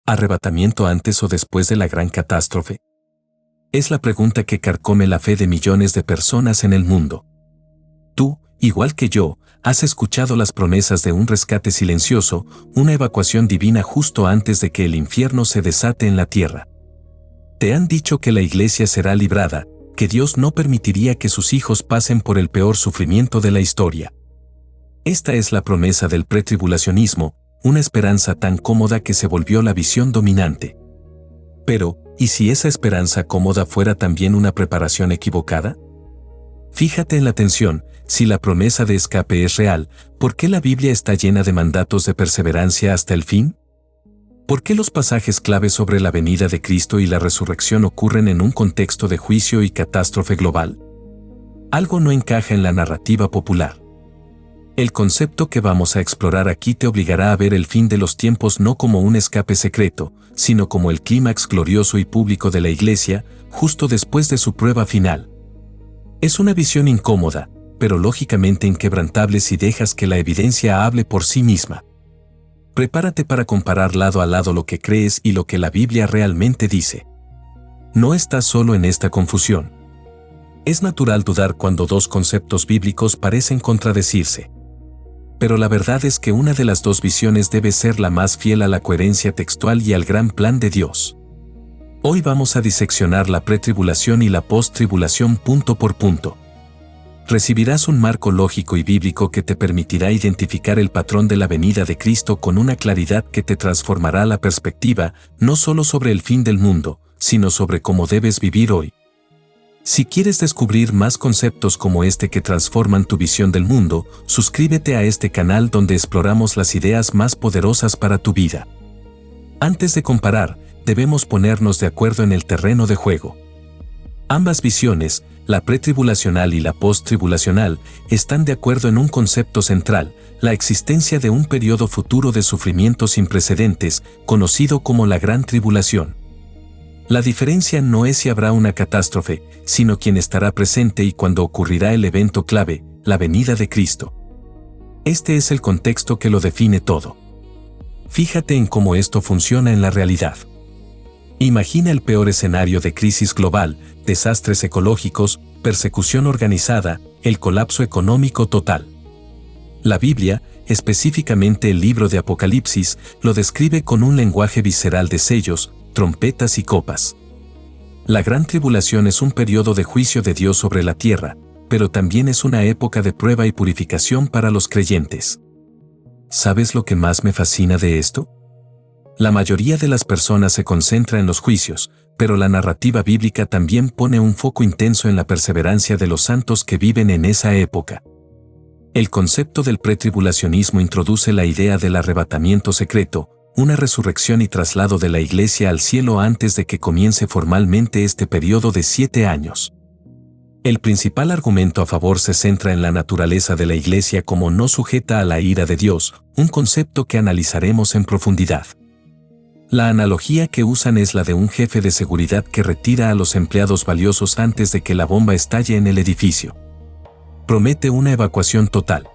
¿Arrebatamiento antes o después de la gran catástrofe? Es la pregunta que carcome la fe de millones de personas en el mundo. Tú, igual que yo, has escuchado las promesas de un rescate silencioso, una evacuación divina justo antes de que el infierno se desate en la tierra. Te han dicho que la iglesia será librada, que Dios no permitiría que sus hijos pasen por el peor sufrimiento de la historia. Esta es la promesa del pretribulacionismo, una esperanza tan cómoda que se volvió la visión dominante. Pero, ¿y si esa esperanza cómoda fuera también una preparación equivocada? Fíjate en la tensión. Si la promesa de escape es real, ¿por qué la Biblia está llena de mandatos de perseverancia hasta el fin? ¿Por qué los pasajes clave sobre la venida de Cristo y la resurrección ocurren en un contexto de juicio y catástrofe global? Algo no encaja en la narrativa popular. El concepto que vamos a explorar aquí te obligará a ver el fin de los tiempos no como un escape secreto, sino como el clímax glorioso y público de la Iglesia, justo después de su prueba final. Es una visión incómoda, pero lógicamente inquebrantable si dejas que la evidencia hable por sí misma. Prepárate para comparar lado a lado lo que crees y lo que la Biblia realmente dice. No estás solo en esta confusión. Es natural dudar cuando dos conceptos bíblicos parecen contradecirse. Pero la verdad es que una de las dos visiones debe ser la más fiel a la coherencia textual y al gran plan de Dios. Hoy vamos a diseccionar la pretribulación y la post-tribulación punto por punto. Recibirás un marco lógico y bíblico que te permitirá identificar el patrón de la venida de Cristo con una claridad que te transformará la perspectiva, no solo sobre el fin del mundo, sino sobre cómo debes vivir hoy. Si quieres descubrir más conceptos como este que transforman tu visión del mundo, suscríbete a este canal donde exploramos las ideas más poderosas para tu vida. Antes de comparar, debemos ponernos de acuerdo en el terreno de juego. Ambas visiones, la pretribulacional y la posttribulacional, están de acuerdo en un concepto central, la existencia de un periodo futuro de sufrimiento sin precedentes, conocido como la Gran Tribulación. La diferencia no es si habrá una catástrofe, sino quién estará presente y cuándo ocurrirá el evento clave, la venida de Cristo. Este es el contexto que lo define todo. Fíjate en cómo esto funciona en la realidad. Imagina el peor escenario de crisis global, desastres ecológicos, persecución organizada, el colapso económico total. La Biblia, específicamente el libro de Apocalipsis, lo describe con un lenguaje visceral de sellos, trompetas y copas. La gran tribulación es un periodo de juicio de Dios sobre la tierra, pero también es una época de prueba y purificación para los creyentes. ¿Sabes lo que más me fascina de esto? La mayoría de las personas se concentra en los juicios, pero la narrativa bíblica también pone un foco intenso en la perseverancia de los santos que viven en esa época. El concepto del pretribulacionismo introduce la idea del arrebatamiento secreto, una resurrección y traslado de la Iglesia al cielo antes de que comience formalmente este periodo de 7 años. El principal argumento a favor se centra en la naturaleza de la Iglesia como no sujeta a la ira de Dios, un concepto que analizaremos en profundidad. La analogía que usan es la de un jefe de seguridad que retira a los empleados valiosos antes de que la bomba estalle en el edificio. Promete una evacuación total.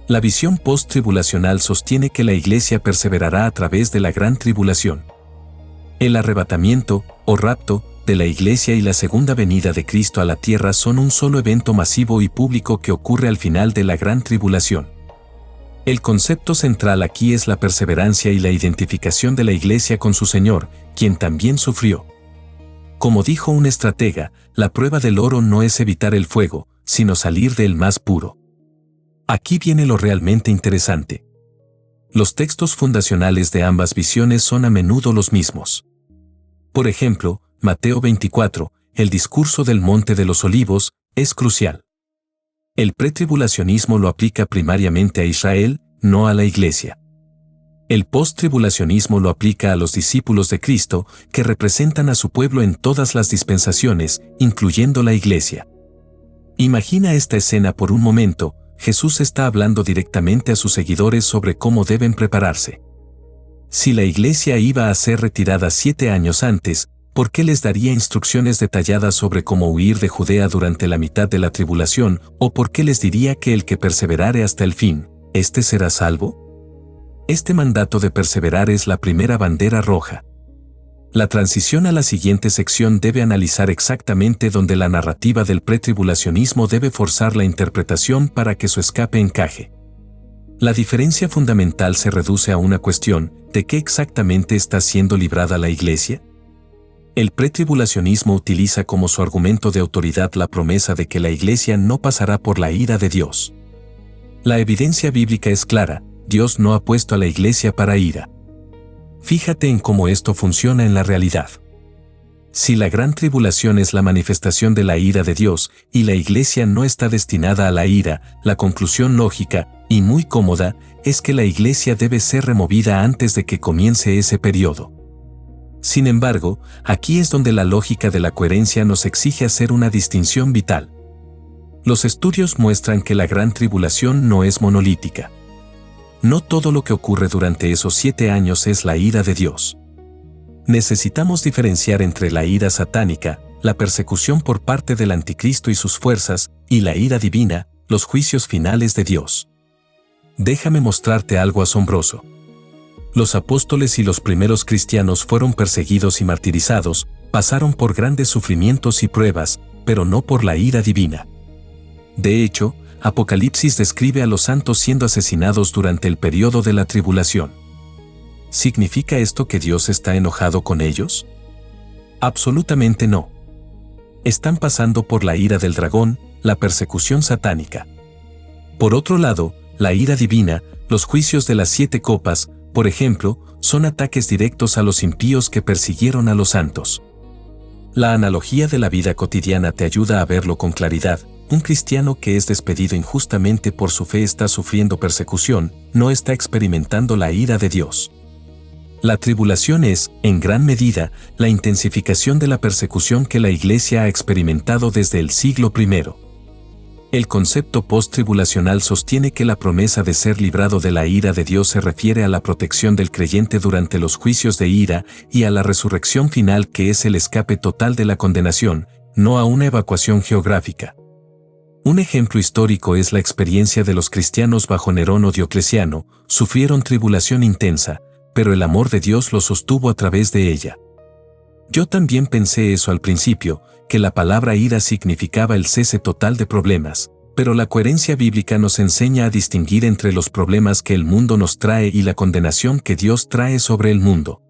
La visión post-tribulacional sostiene que la Iglesia perseverará a través de la gran tribulación. El arrebatamiento, o rapto, de la Iglesia y la segunda venida de Cristo a la tierra son un solo evento masivo y público que ocurre al final de la gran tribulación. El concepto central aquí es la perseverancia y la identificación de la Iglesia con su Señor, quien también sufrió. Como dijo un estratega, la prueba del oro no es evitar el fuego, sino salir del más puro. Aquí viene lo realmente interesante. Los textos fundacionales de ambas visiones son a menudo los mismos. Por ejemplo, Mateo 24, el discurso del Monte de los Olivos, es crucial. El pretribulacionismo lo aplica primariamente a Israel, no a la Iglesia. El posttribulacionismo lo aplica a los discípulos de Cristo, que representan a su pueblo en todas las dispensaciones, incluyendo la Iglesia. Imagina esta escena por un momento. Jesús está hablando directamente a sus seguidores sobre cómo deben prepararse. Si la Iglesia iba a ser retirada 7 años antes, ¿por qué les daría instrucciones detalladas sobre cómo huir de Judea durante la mitad de la tribulación, o por qué les diría que el que perseverare hasta el fin, éste será salvo? Este mandato de perseverar es la primera bandera roja. La transición a la siguiente sección debe analizar exactamente dónde la narrativa del pretribulacionismo debe forzar la interpretación para que su escape encaje. La diferencia fundamental se reduce a una cuestión: ¿de qué exactamente está siendo librada la Iglesia? El pretribulacionismo utiliza como su argumento de autoridad la promesa de que la Iglesia no pasará por la ira de Dios. La evidencia bíblica es clara: Dios no ha puesto a la Iglesia para ira. Fíjate en cómo esto funciona en la realidad. Si la gran tribulación es la manifestación de la ira de Dios y la Iglesia no está destinada a la ira, la conclusión lógica, y muy cómoda, es que la Iglesia debe ser removida antes de que comience ese periodo. Sin embargo, aquí es donde la lógica de la coherencia nos exige hacer una distinción vital. Los estudios muestran que la gran tribulación no es monolítica. No todo lo que ocurre durante esos 7 años es la ira de Dios. Necesitamos diferenciar entre la ira satánica, la persecución por parte del anticristo y sus fuerzas, y la ira divina, los juicios finales de Dios. Déjame mostrarte algo asombroso. Los apóstoles y los primeros cristianos fueron perseguidos y martirizados, pasaron por grandes sufrimientos y pruebas, pero no por la ira divina. De hecho, Apocalipsis describe a los santos siendo asesinados durante el periodo de la tribulación. ¿Significa esto que Dios está enojado con ellos? Absolutamente no. Están pasando por la ira del dragón, la persecución satánica. Por otro lado, la ira divina, los juicios de las 7 copas, por ejemplo, son ataques directos a los impíos que persiguieron a los santos. La analogía de la vida cotidiana te ayuda a verlo con claridad. Un cristiano que es despedido injustamente por su fe está sufriendo persecución, no está experimentando la ira de Dios. La tribulación es, en gran medida, la intensificación de la persecución que la Iglesia ha experimentado desde el siglo I. El concepto post-tribulacional sostiene que la promesa de ser librado de la ira de Dios se refiere a la protección del creyente durante los juicios de ira y a la resurrección final, que es el escape total de la condenación, no a una evacuación geográfica. Un ejemplo histórico es la experiencia de los cristianos bajo Nerón o Diocleciano. Sufrieron tribulación intensa, pero el amor de Dios los sostuvo a través de ella. Yo también pensé eso al principio, que la palabra ira significaba el cese total de problemas, pero la coherencia bíblica nos enseña a distinguir entre los problemas que el mundo nos trae y la condenación que Dios trae sobre el mundo.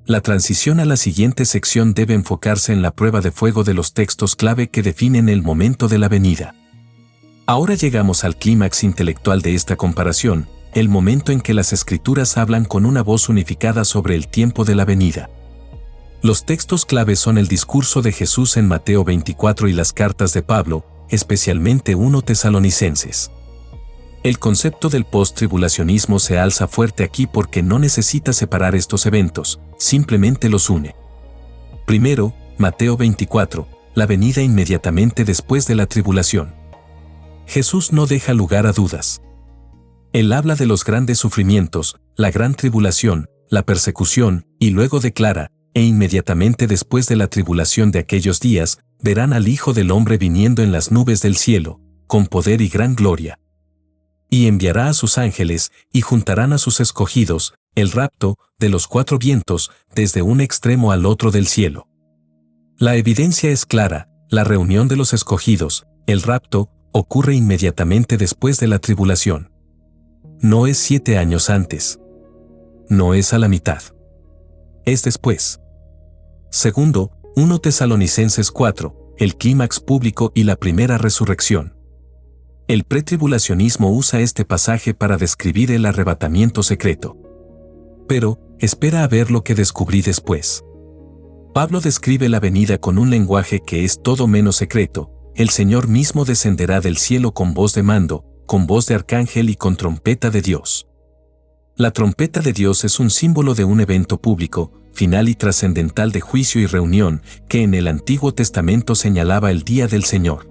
La transición a la siguiente sección debe enfocarse en la prueba de fuego de los textos clave que definen el momento de la venida. Ahora llegamos al clímax intelectual de esta comparación, el momento en que las Escrituras hablan con una voz unificada sobre el tiempo de la venida. Los textos clave son el discurso de Jesús en Mateo 24 y las cartas de Pablo, especialmente 1 Tesalonicenses. El concepto del post-tribulacionismo se alza fuerte aquí porque no necesita separar estos eventos, simplemente los une. Primero, Mateo 24, la venida inmediatamente después de la tribulación. Jesús no deja lugar a dudas. Él habla de los grandes sufrimientos, la gran tribulación, la persecución, y luego declara: e inmediatamente después de la tribulación de aquellos días, verán al Hijo del Hombre viniendo en las nubes del cielo, con poder y gran gloria. Y enviará a sus ángeles, y juntarán a sus escogidos, el rapto, de los 4 vientos, desde un extremo al otro del cielo. La evidencia es clara: la reunión de los escogidos, el rapto, ocurre inmediatamente después de la tribulación. No es 7 años antes. No es a la mitad. Es después. Segundo, 1 Tesalonicenses 4, el clímax público y la primera resurrección. El pretribulacionismo usa este pasaje para describir el arrebatamiento secreto. Pero, espera a ver lo que descubrí después. Pablo describe la venida con un lenguaje que es todo menos secreto. El Señor mismo descenderá del cielo con voz de mando, con voz de arcángel y con trompeta de Dios. La trompeta de Dios es un símbolo de un evento público, final y trascendental de juicio y reunión, que en el Antiguo Testamento señalaba el día del Señor.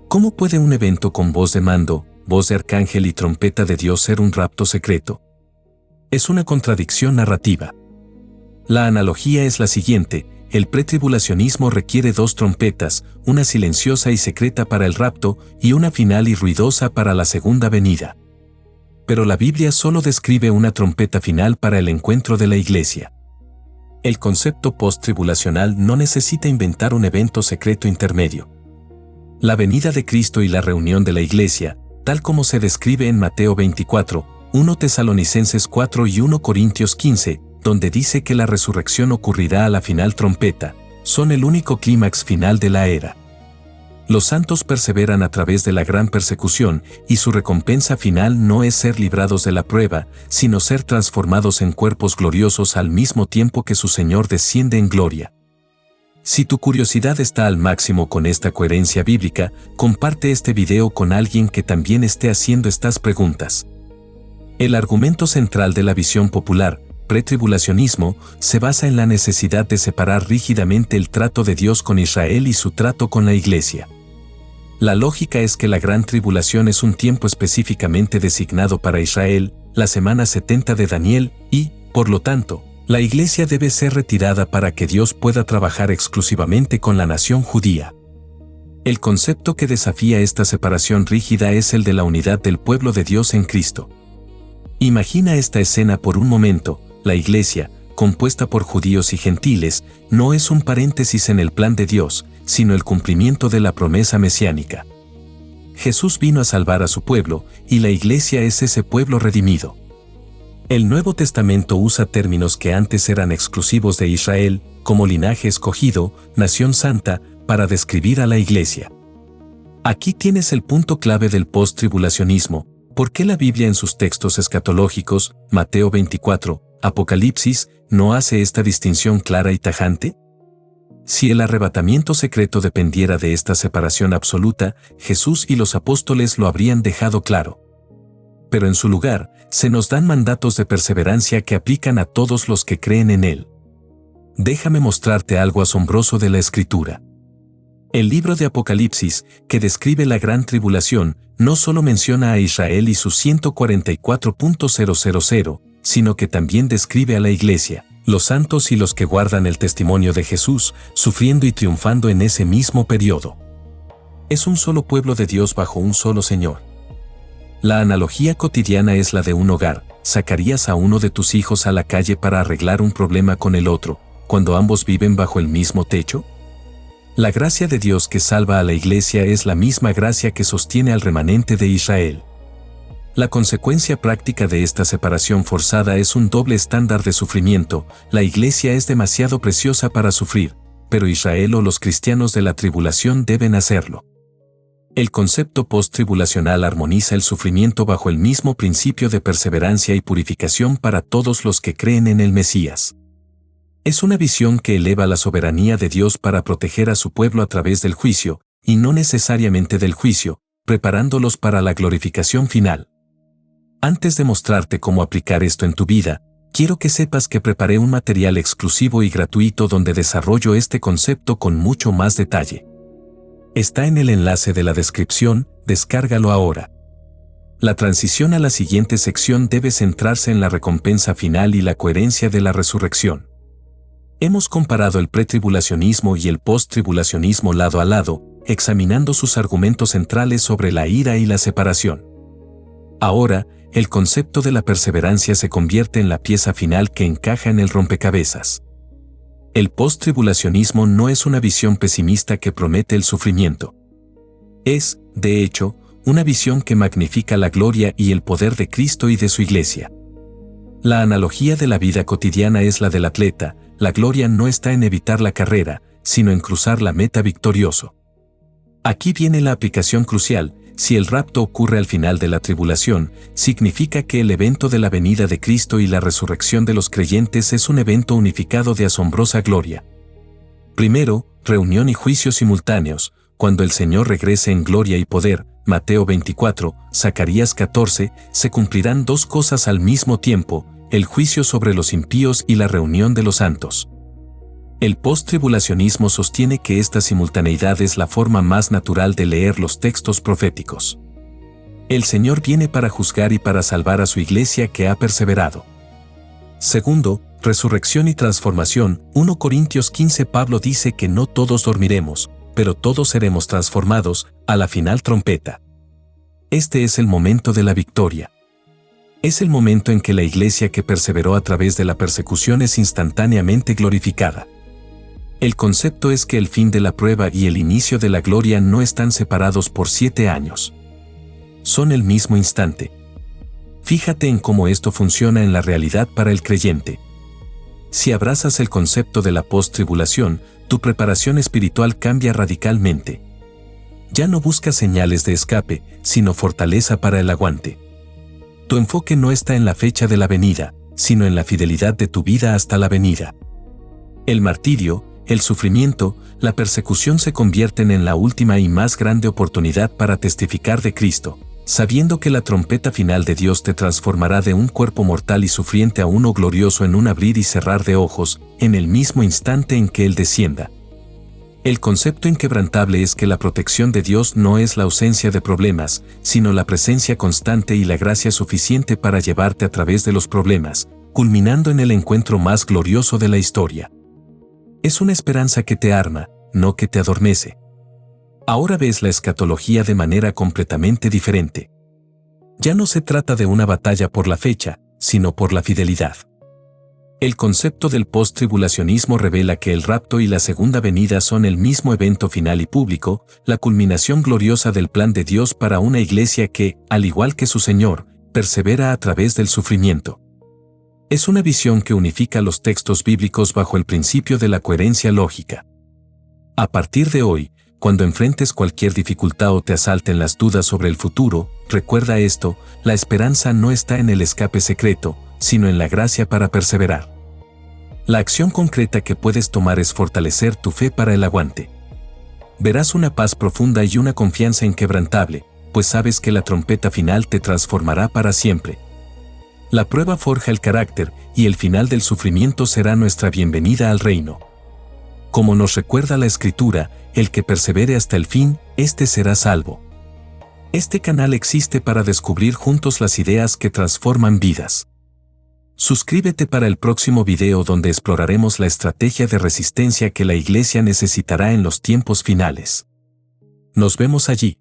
¿Cómo puede un evento con voz de mando, voz de arcángel y trompeta de Dios ser un rapto secreto? Es una contradicción narrativa. La analogía es la siguiente: el pretribulacionismo requiere 2 trompetas, una silenciosa y secreta para el rapto y una final y ruidosa para la segunda venida. pero la Biblia solo describe una trompeta final para el encuentro de la iglesia. El concepto post-tribulacional no necesita inventar un evento secreto intermedio. La venida de Cristo y la reunión de la iglesia, tal como se describe en Mateo 24, 1 Tesalonicenses 4 y 1 Corintios 15, donde dice que la resurrección ocurrirá a la final trompeta, son el único clímax final de la era. Los santos perseveran a través de la gran persecución y su recompensa final no es ser librados de la prueba, sino ser transformados en cuerpos gloriosos al mismo tiempo que su Señor desciende en gloria. Si tu curiosidad está al máximo con esta coherencia bíblica, comparte este video con alguien que también esté haciendo estas preguntas. El argumento central de la visión popular, pretribulacionismo, se basa en la necesidad de separar rígidamente el trato de Dios con Israel y su trato con la iglesia. La lógica es que la gran tribulación es un tiempo específicamente designado para Israel, la semana 70 de Daniel, y, por lo tanto, la iglesia debe ser retirada para que Dios pueda trabajar exclusivamente con la nación judía. El concepto que desafía esta separación rígida es el de la unidad del pueblo de Dios en Cristo. Imagina esta escena por un momento: la iglesia, compuesta por judíos y gentiles, no es un paréntesis en el plan de Dios, sino el cumplimiento de la promesa mesiánica. Jesús vino a salvar a su pueblo, y la iglesia es ese pueblo redimido. El Nuevo Testamento usa términos que antes eran exclusivos de Israel, como linaje escogido, nación santa, para describir a la iglesia. Aquí tienes el punto clave del post-tribulacionismo. ¿Por qué la Biblia en sus textos escatológicos, Mateo 24, Apocalipsis, no hace esta distinción clara y tajante? Si el arrebatamiento secreto dependiera de esta separación absoluta, Jesús y los apóstoles lo habrían dejado claro. Pero en su lugar, se nos dan mandatos de perseverancia que aplican a todos los que creen en Él. Déjame mostrarte algo asombroso de la Escritura. El libro de Apocalipsis, que describe la gran tribulación, no solo menciona a Israel y sus 144.000, sino que también describe a la iglesia, los santos y los que guardan el testimonio de Jesús, sufriendo y triunfando en ese mismo periodo. Es un solo pueblo de Dios bajo un solo Señor. La analogía cotidiana es la de un hogar. ¿Sacarías a uno de tus hijos a la calle para arreglar un problema con el otro, cuando ambos viven bajo el mismo techo? La gracia de Dios que salva a la iglesia es la misma gracia que sostiene al remanente de Israel. La consecuencia práctica de esta separación forzada es un doble estándar de sufrimiento. La iglesia es demasiado preciosa para sufrir, pero Israel o los cristianos de la tribulación deben hacerlo. El concepto post-tribulacional armoniza el sufrimiento bajo el mismo principio de perseverancia y purificación para todos los que creen en el Mesías. Es una visión que eleva la soberanía de Dios para proteger a su pueblo a través del juicio, y no necesariamente del juicio, preparándolos para la glorificación final. Antes de mostrarte cómo aplicar esto en tu vida, quiero que sepas que preparé un material exclusivo y gratuito donde desarrollo este concepto con mucho más detalle. Está en el enlace de la descripción, descárgalo ahora. La transición a la siguiente sección debe centrarse en la recompensa final y la coherencia de la resurrección. Hemos comparado el pretribulacionismo y el post-tribulacionismo lado a lado, examinando sus argumentos centrales sobre la ira y la separación. Ahora, el concepto de la perseverancia se convierte en la pieza final que encaja en el rompecabezas. El post-tribulacionismo no es una visión pesimista que promete el sufrimiento. Es, de hecho, una visión que magnifica la gloria y el poder de Cristo y de su iglesia. La analogía de la vida cotidiana es la del atleta. La gloria no está en evitar la carrera, sino en cruzar la meta victorioso. Aquí viene la aplicación crucial. Si el rapto ocurre al final de la tribulación, significa que el evento de la venida de Cristo y la resurrección de los creyentes es un evento unificado de asombrosa gloria. Primero, reunión y juicio simultáneos. Cuando el Señor regrese en gloria y poder, Mateo 24, Zacarías 14, se cumplirán dos cosas al mismo tiempo: el juicio sobre los impíos y la reunión de los santos. El post-tribulacionismo sostiene que esta simultaneidad es la forma más natural de leer los textos proféticos. El Señor viene para juzgar y para salvar a su iglesia que ha perseverado. Segundo, resurrección y transformación. 1 Corintios 15. Pablo dice que no todos dormiremos, pero todos seremos transformados a la final trompeta. Este es el momento de la victoria. Es el momento en que la iglesia que perseveró a través de la persecución es instantáneamente glorificada. El concepto es que el fin de la prueba y el inicio de la gloria no están separados por 7 años. Son el mismo instante. Fíjate en cómo esto funciona en la realidad para el creyente. Si abrazas el concepto de la post-tribulación, tu preparación espiritual cambia radicalmente. Ya no buscas señales de escape, sino fortaleza para el aguante. Tu enfoque no está en la fecha de la venida, sino en la fidelidad de tu vida hasta la venida. El martirio, el sufrimiento, la persecución se convierten en la última y más grande oportunidad para testificar de Cristo, sabiendo que la trompeta final de Dios te transformará de un cuerpo mortal y sufriente a uno glorioso en un abrir y cerrar de ojos, en el mismo instante en que Él descienda. El concepto inquebrantable es que la protección de Dios no es la ausencia de problemas, sino la presencia constante y la gracia suficiente para llevarte a través de los problemas, culminando en el encuentro más glorioso de la historia. Es una esperanza que te arma, no que te adormece. Ahora ves la escatología de manera completamente diferente. Ya no se trata de una batalla por la fecha, sino por la fidelidad. El concepto del post-tribulacionismo revela que el rapto y la segunda venida son el mismo evento final y público, la culminación gloriosa del plan de Dios para una iglesia que, al igual que su Señor, persevera a través del sufrimiento. Es una visión que unifica los textos bíblicos bajo el principio de la coherencia lógica. A partir de hoy, cuando enfrentes cualquier dificultad o te asalten las dudas sobre el futuro, recuerda esto: la esperanza no está en el escape secreto, sino en la gracia para perseverar. La acción concreta que puedes tomar es fortalecer tu fe para el aguante. Verás una paz profunda y una confianza inquebrantable, pues sabes que la trompeta final te transformará para siempre. La prueba forja el carácter, y el final del sufrimiento será nuestra bienvenida al reino. Como nos recuerda la Escritura, el que persevere hasta el fin, éste será salvo. Este canal existe para descubrir juntos las ideas que transforman vidas. Suscríbete para el próximo video donde exploraremos la estrategia de resistencia que la iglesia necesitará en los tiempos finales. Nos vemos allí.